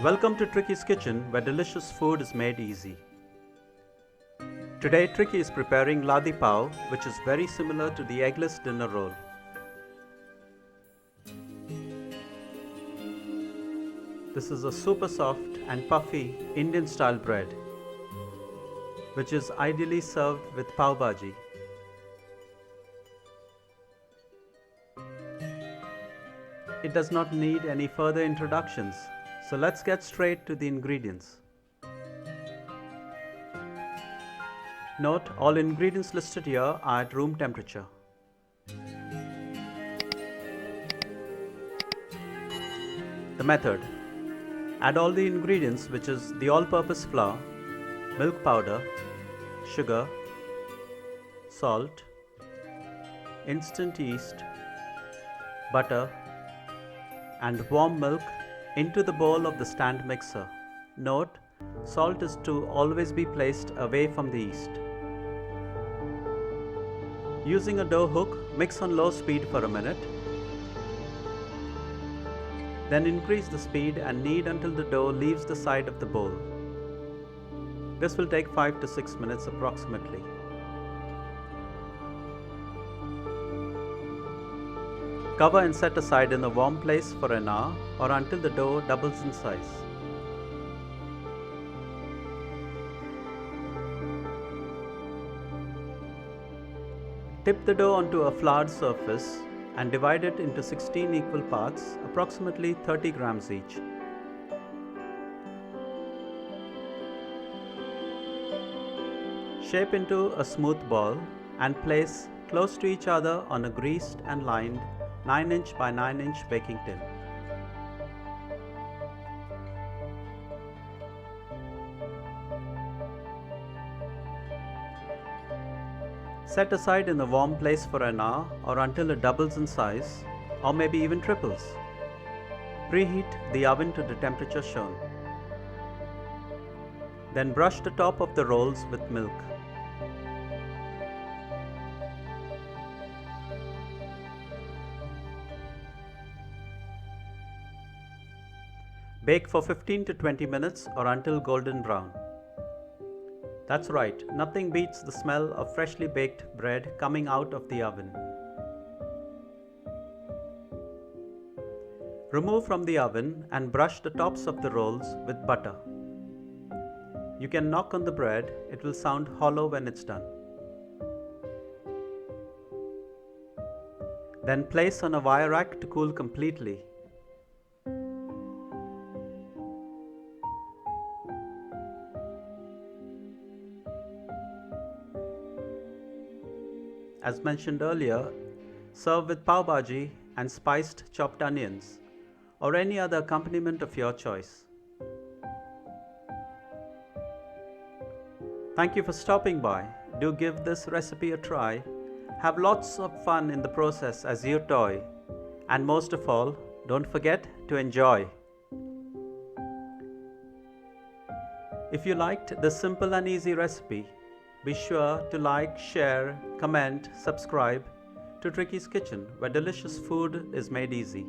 Welcome to Tricky's Kitchen, where delicious food is made easy. Today Tricky is preparing Ladi Pav, which is very similar to the eggless dinner roll. This is a super soft and puffy Indian style bread, which is ideally served with pav bhaji. It does not need any further introductions, so let's get straight to the ingredients. Note, all ingredients listed here are at room temperature. The method: add all the ingredients, which is the all-purpose flour, milk powder, sugar, salt, instant yeast, butter, and warm milk into the bowl of the stand mixer. Note, salt is to always be placed away from the yeast. Using a dough hook, mix on low speed for a minute. Then increase the speed and knead until the dough leaves the side of the bowl. This will take 5 to 6 minutes approximately. Cover and set aside in a warm place for an hour or until the dough doubles in size. Tip the dough onto a floured surface and divide it into 16 equal parts, approximately 30 grams each. Shape into a smooth ball and place close to each other on a greased and lined 9-inch by 9-inch baking tin. Set aside in a warm place for an hour or until it doubles in size, or maybe even triples. Preheat the oven to the temperature shown. Then brush the top of the rolls with milk. Bake for 15 to 20 minutes or until golden brown. That's right, nothing beats the smell of freshly baked bread coming out of the oven. Remove from the oven and brush the tops of the rolls with butter. You can knock on the bread, it will sound hollow when it's done. Then place on a wire rack to cool completely. As mentioned earlier, serve with pav bhaji and spiced chopped onions, or any other accompaniment of your choice. Thank you for stopping by. Do give this recipe a try. Have lots of fun in the process as you toy. And most of all, don't forget to enjoy. If you liked this simple and easy recipe, be sure to like, share, comment, subscribe to Tricky's Kitchen, where delicious food is made easy.